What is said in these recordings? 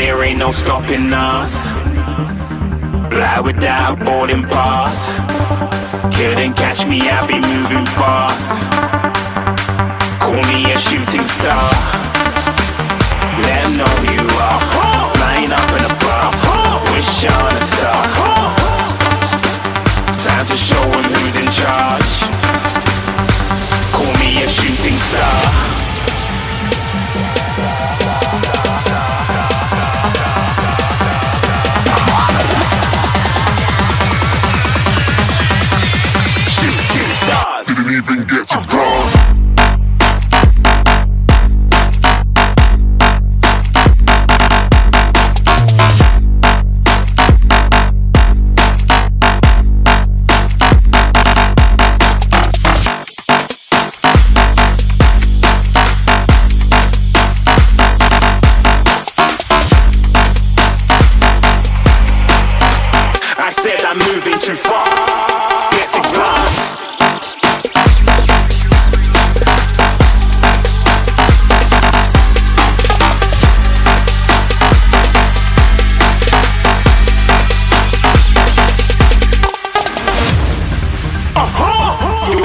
there ain't no stopping us. Fly without boarding pass. Couldn't catch me, I'll be moving fast. Call me a shooting star. Let 'em know who you are. Flying up in a bar. Wish on a star. Time to show 'em who's in charge. Call me a shooting star. Didn't even get to cross. I said I'm moving too far. Get to glass.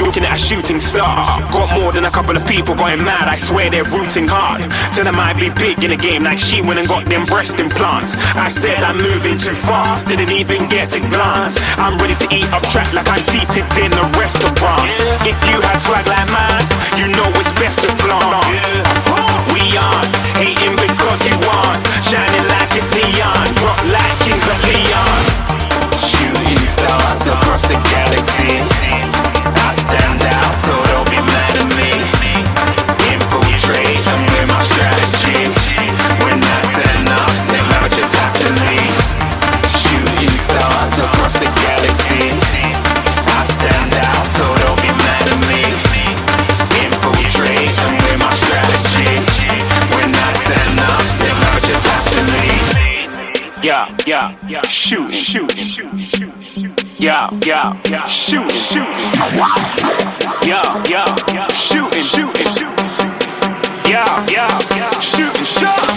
Looking at a shooting star. Got more than a couple of people going mad. I swear they're rooting hard. Tell them I'd be big in the game like she went and got them breast implants. I said I'm moving too fast. Didn't even get a glance. I'm ready to eat up track like I'm seated in a restaurant. If you had swag like mine, you know it's best to flaunt. We aren't hating because you aren't. Shining like it's neon. Rock like kings of Leon. Shooting stars across the galaxy. I stand out, so don't be mad at me. Infiltrate, I'm with my strategy. When I turn up, then I just have to leave. Shooting stars across the galaxy. I stand out, so don't be mad at me. Infiltrate, I'm with my strategy. When I turn up, then I just have to leave. Yeah, shooting. Yeah, shooting. Yeah, shooting. Yeah, shooting shots.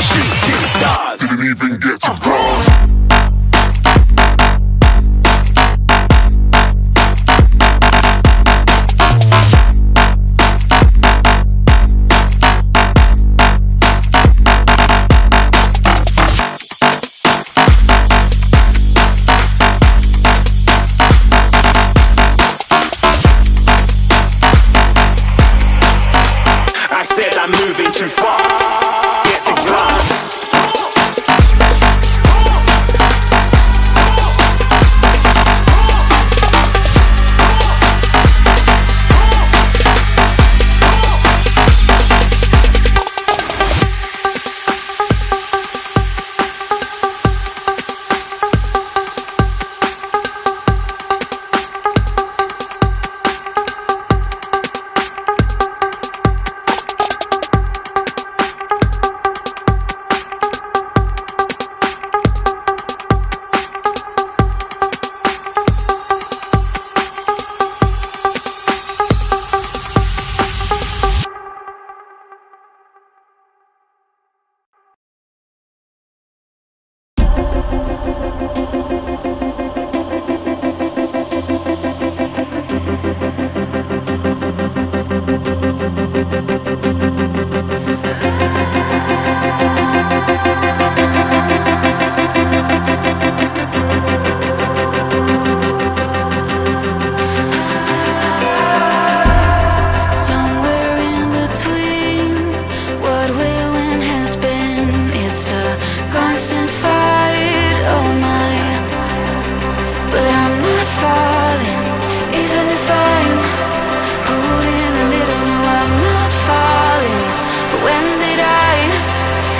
Shooting stars. Didn't even get to cross. I said I'm moving too far. Get to glass.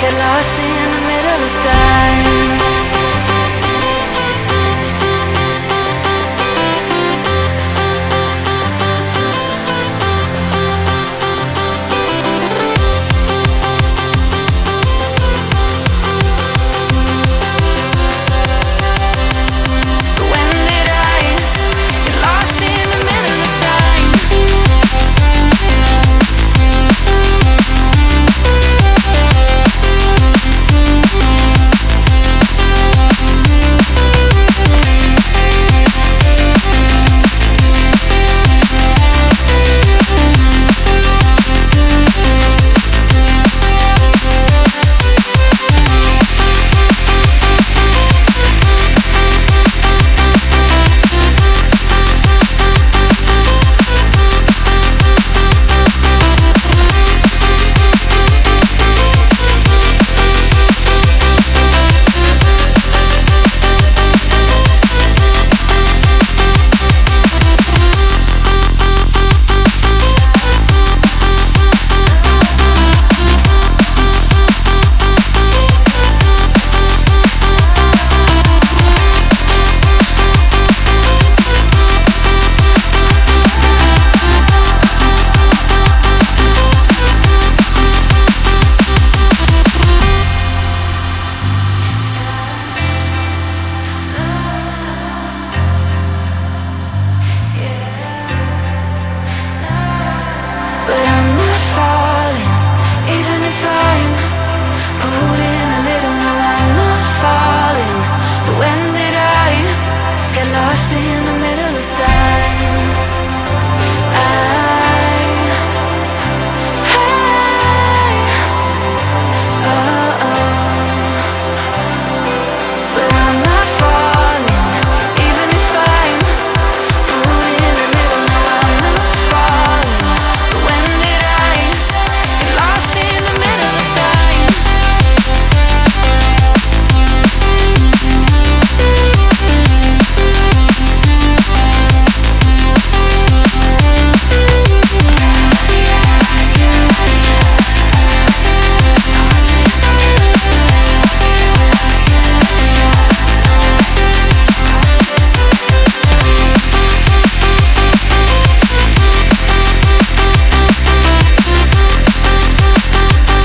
Get lost in the middle of time.